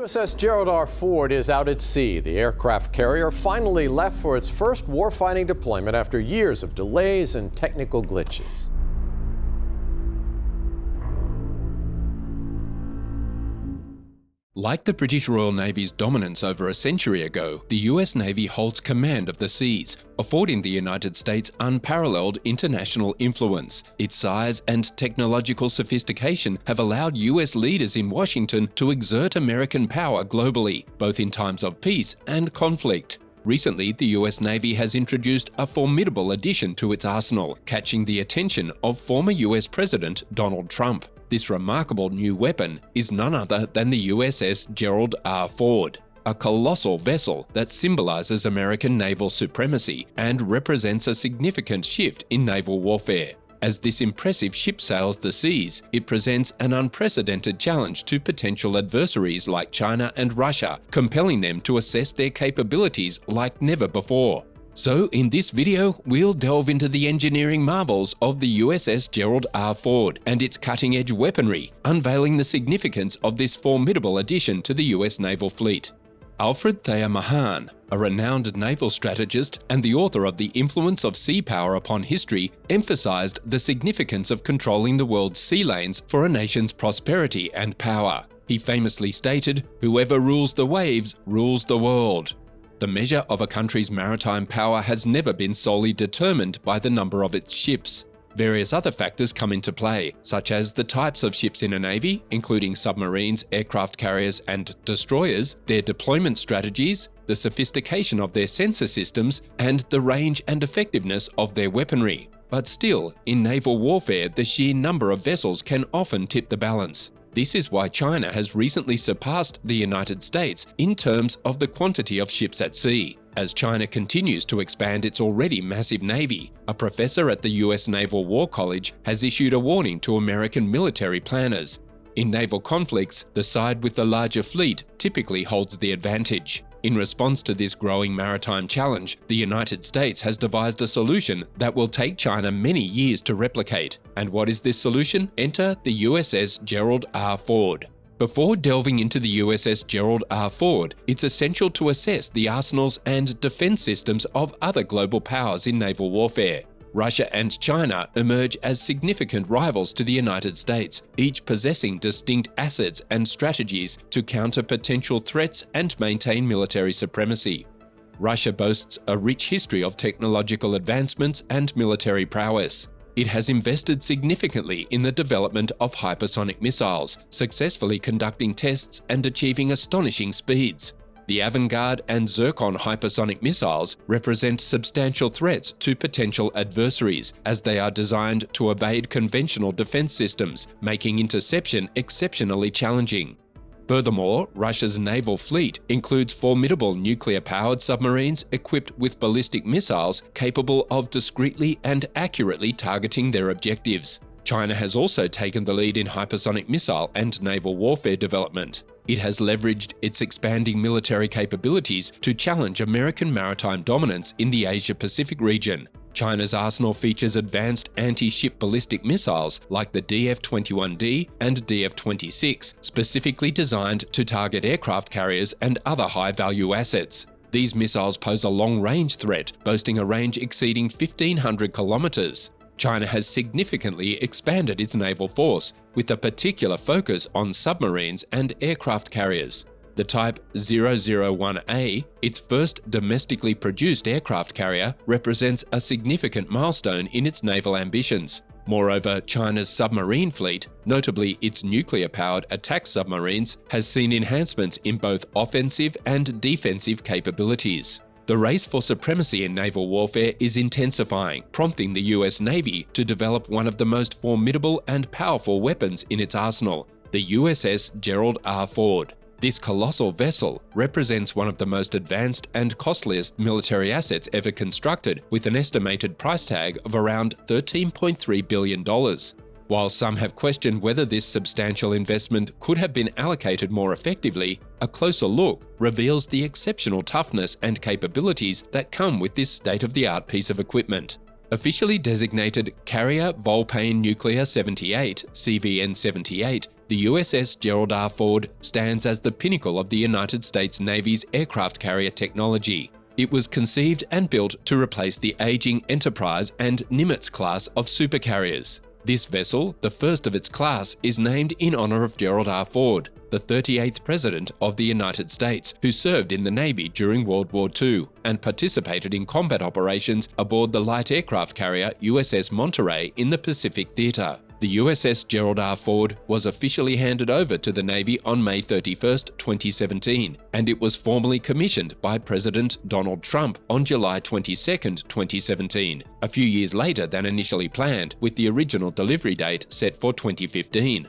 USS Gerald R. Ford is out at sea. The aircraft carrier finally left for its first warfighting deployment after years of delays and technical glitches. Like the British Royal Navy's dominance over a century ago, the US Navy holds command of the seas, affording the United States unparalleled international influence. Its size and technological sophistication have allowed US leaders in Washington to exert American power globally, both in times of peace and conflict. Recently, the US Navy has introduced a formidable addition to its arsenal, catching the attention of former US President Donald Trump. This remarkable new weapon is none other than the USS Gerald R. Ford, a colossal vessel that symbolizes American naval supremacy and represents a significant shift in naval warfare. As this impressive ship sails the seas, it presents an unprecedented challenge to potential adversaries like China and Russia, compelling them to assess their capabilities like never before. So in this video, we'll delve into the engineering marvels of the USS Gerald R. Ford and its cutting-edge weaponry, unveiling the significance of this formidable addition to the US naval fleet. Alfred Thayer Mahan, a renowned naval strategist and the author of The Influence of Sea Power Upon History, emphasized the significance of controlling the world's sea lanes for a nation's prosperity and power. He famously stated, "Whoever rules the waves rules the world." The measure of a country's maritime power has never been solely determined by the number of its ships. Various other factors come into play, such as the types of ships in a navy, including submarines, aircraft carriers, and destroyers, their deployment strategies, the sophistication of their sensor systems, and the range and effectiveness of their weaponry. But still, in naval warfare, the sheer number of vessels can often tip the balance. This is why China has recently surpassed the United States in terms of the quantity of ships at sea. As China continues to expand its already massive navy, a professor at the US Naval War College has issued a warning to American military planners. In naval conflicts, the side with the larger fleet typically holds the advantage. In response to this growing maritime challenge, the United States has devised a solution that will take China many years to replicate. And what is this solution? Enter the USS Gerald R. Ford. Before delving into the USS Gerald R. Ford, it's essential to assess the arsenals and defense systems of other global powers in naval warfare. Russia and China emerge as significant rivals to the United States, each possessing distinct assets and strategies to counter potential threats and maintain military supremacy. Russia boasts a rich history of technological advancements and military prowess. It has invested significantly in the development of hypersonic missiles, successfully conducting tests and achieving astonishing speeds. The Avangard and Zircon hypersonic missiles represent substantial threats to potential adversaries, as they are designed to evade conventional defense systems, making interception exceptionally challenging. Furthermore, Russia's naval fleet includes formidable nuclear-powered submarines equipped with ballistic missiles capable of discreetly and accurately targeting their objectives. China has also taken the lead in hypersonic missile and naval warfare development. It has leveraged its expanding military capabilities to challenge American maritime dominance in the Asia-Pacific region. China's arsenal features advanced anti-ship ballistic missiles like the DF-21D and DF-26, specifically designed to target aircraft carriers and other high-value assets. These missiles pose a long-range threat, boasting a range exceeding 1,500 kilometers. China has significantly expanded its naval force, with a particular focus on submarines and aircraft carriers. The Type 001A, its first domestically produced aircraft carrier, represents a significant milestone in its naval ambitions. Moreover, China's submarine fleet, notably its nuclear-powered attack submarines, has seen enhancements in both offensive and defensive capabilities. The race for supremacy in naval warfare is intensifying, prompting the US Navy to develop one of the most formidable and powerful weapons in its arsenal, the USS Gerald R. Ford. This colossal vessel represents one of the most advanced and costliest military assets ever constructed, with an estimated price tag of around $13.3 billion. While some have questioned whether this substantial investment could have been allocated more effectively, a closer look reveals the exceptional toughness and capabilities that come with this state-of-the-art piece of equipment. Officially designated Carrier Volpane Nuclear 78 (CVN-78), The USS Gerald R. Ford stands as the pinnacle of the United States Navy's aircraft carrier technology. It was conceived and built to replace the aging Enterprise and Nimitz class of supercarriers. This vessel, the first of its class, is named in honor of Gerald R. Ford, the 38th President of the United States, who served in the Navy during World War II and participated in combat operations aboard the light aircraft carrier USS Monterey in the Pacific Theater. The USS Gerald R. Ford was officially handed over to the Navy on May 31, 2017, and it was formally commissioned by President Donald Trump on July 22, 2017, a few years later than initially planned, with the original delivery date set for 2015.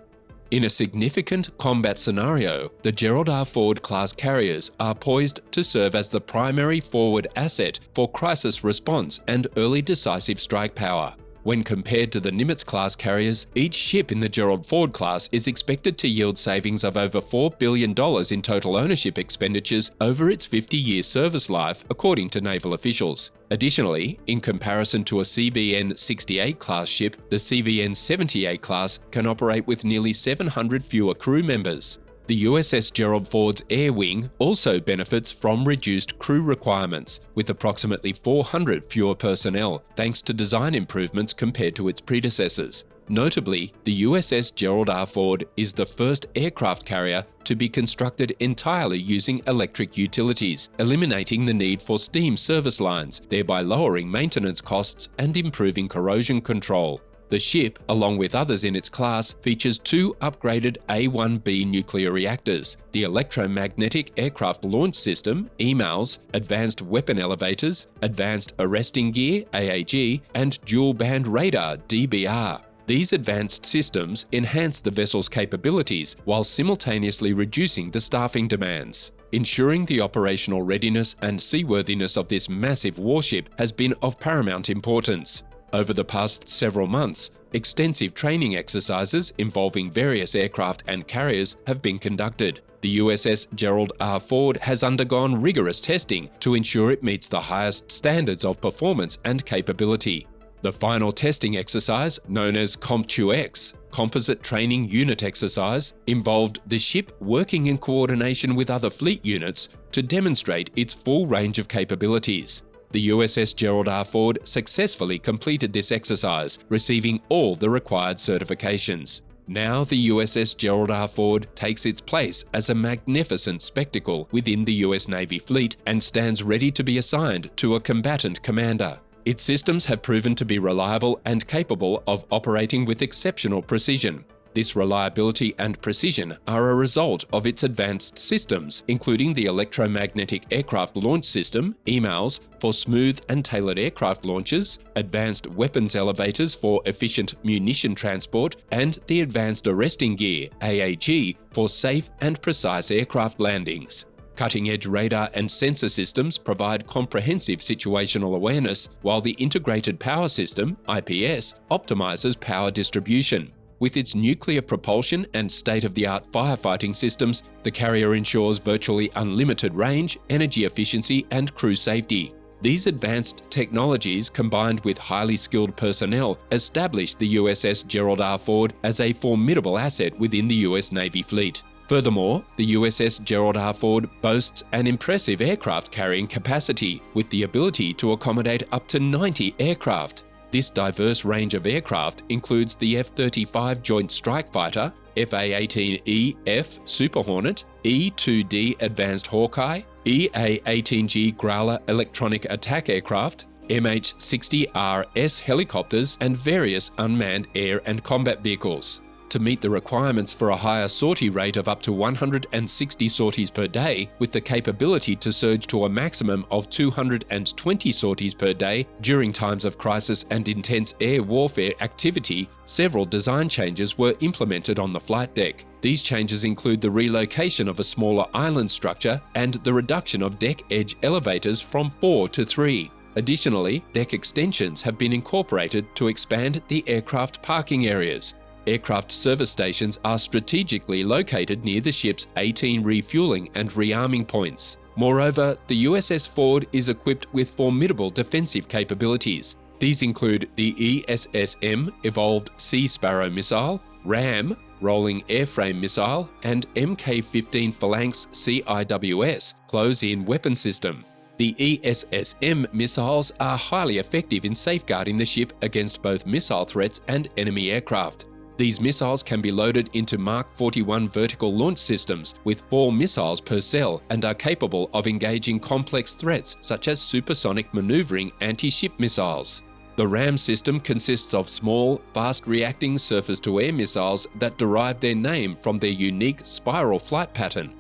In a significant combat scenario, the Gerald R. Ford class carriers are poised to serve as the primary forward asset for crisis response and early decisive strike power. When compared to the Nimitz-class carriers, each ship in the Gerald Ford class is expected to yield savings of over $4 billion in total ownership expenditures over its 50-year service life, according to naval officials. Additionally, in comparison to a CVN-68 class ship, the CVN-78 class can operate with nearly 700 fewer crew members. The USS Gerald Ford's Air Wing also benefits from reduced crew requirements, with approximately 400 fewer personnel, thanks to design improvements compared to its predecessors. Notably, the USS Gerald R. Ford is the first aircraft carrier to be constructed entirely using electric utilities, eliminating the need for steam service lines, thereby lowering maintenance costs and improving corrosion control. The ship, along with others in its class, features two upgraded A-1B nuclear reactors, the Electromagnetic Aircraft Launch System, EMALS, Advanced Weapon Elevators, Advanced Arresting Gear, AAG, and Dual Band Radar, DBR. These advanced systems enhance the vessel's capabilities while simultaneously reducing the staffing demands. Ensuring the operational readiness and seaworthiness of this massive warship has been of paramount importance. Over the past several months, extensive training exercises involving various aircraft and carriers have been conducted. The USS Gerald R. Ford has undergone rigorous testing to ensure it meets the highest standards of performance and capability. The final testing exercise, known as COMPTUX, Composite Training Unit Exercise, involved the ship working in coordination with other fleet units to demonstrate its full range of capabilities. The USS Gerald R. Ford successfully completed this exercise, receiving all the required certifications. Now the USS Gerald R. Ford takes its place as a magnificent spectacle within the US Navy fleet and stands ready to be assigned to a combatant commander. Its systems have proven to be reliable and capable of operating with exceptional precision. This reliability and precision are a result of its advanced systems, including the Electromagnetic Aircraft Launch System, EMALS, for smooth and tailored aircraft launches, advanced weapons elevators for efficient munition transport, and the Advanced Arresting Gear, AAG, for safe and precise aircraft landings. Cutting-edge radar and sensor systems provide comprehensive situational awareness, while the Integrated Power System, IPS, optimizes power distribution. With its nuclear propulsion and state-of-the-art firefighting systems, the carrier ensures virtually unlimited range, energy efficiency, and crew safety. These advanced technologies, combined with highly skilled personnel, establish the USS Gerald R. Ford as a formidable asset within the US Navy fleet. Furthermore, the USS Gerald R. Ford boasts an impressive aircraft carrying capacity, with the ability to accommodate up to 90 aircraft. This diverse range of aircraft includes the F-35 Joint Strike Fighter, FA-18E/F Super Hornet, E-2D Advanced Hawkeye, EA-18G Growler Electronic Attack Aircraft, MH-60RS helicopters, and various unmanned air and combat vehicles. To meet the requirements for a higher sortie rate of up to 160 sorties per day, with the capability to surge to a maximum of 220 sorties per day during times of crisis and intense air warfare activity, several design changes were implemented on the flight deck. These changes include the relocation of a smaller island structure and the reduction of deck edge elevators from 4 to 3. Additionally, deck extensions have been incorporated to expand the aircraft parking areas. Aircraft service stations are strategically located near the ship's 18 refueling and rearming points. Moreover, the USS Ford is equipped with formidable defensive capabilities. These include the ESSM Evolved Sea Sparrow missile, RAM, Rolling Airframe Missile, and Mk-15 Phalanx CIWS close-in weapon system. The ESSM missiles are highly effective in safeguarding the ship against both missile threats and enemy aircraft. These missiles can be loaded into Mark 41 vertical launch systems with 4 missiles per cell and are capable of engaging complex threats such as supersonic maneuvering anti-ship missiles. The RAM system consists of small, fast-reacting surface-to-air missiles that derive their name from their unique spiral flight pattern.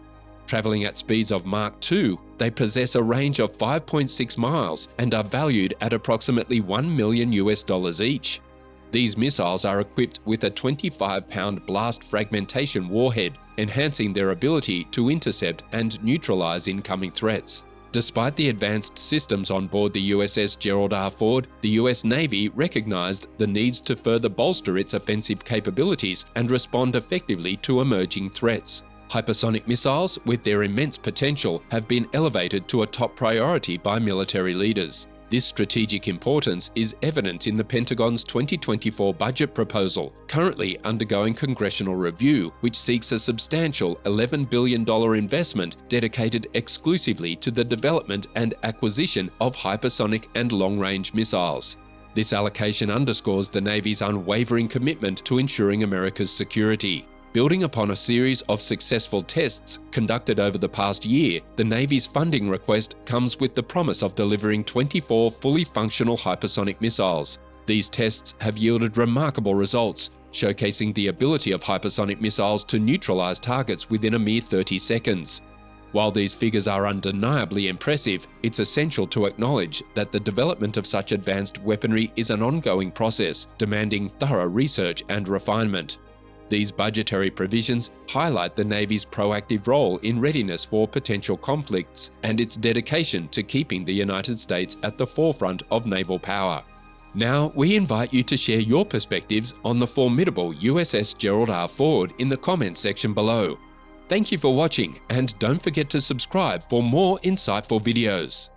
Traveling at speeds of Mach 2, they possess a range of 5.6 miles and are valued at approximately $1 million each. These missiles are equipped with a 25-pound blast fragmentation warhead, enhancing their ability to intercept and neutralize incoming threats. Despite the advanced systems on board the USS Gerald R. Ford, the US Navy recognized the needs to further bolster its offensive capabilities and respond effectively to emerging threats. Hypersonic missiles, with their immense potential, have been elevated to a top priority by military leaders. This strategic importance is evident in the Pentagon's 2024 budget proposal, currently undergoing congressional review, which seeks a substantial $11 billion investment dedicated exclusively to the development and acquisition of hypersonic and long-range missiles. This allocation underscores the Navy's unwavering commitment to ensuring America's security. Building upon a series of successful tests conducted over the past year, the Navy's funding request comes with the promise of delivering 24 fully functional hypersonic missiles. These tests have yielded remarkable results, showcasing the ability of hypersonic missiles to neutralize targets within a mere 30 seconds. While these figures are undeniably impressive, it's essential to acknowledge that the development of such advanced weaponry is an ongoing process, demanding thorough research and refinement. These budgetary provisions highlight the Navy's proactive role in readiness for potential conflicts and its dedication to keeping the United States at the forefront of naval power. Now, we invite you to share your perspectives on the formidable USS Gerald R. Ford in the comments section below. Thank you for watching, and don't forget to subscribe for more insightful videos.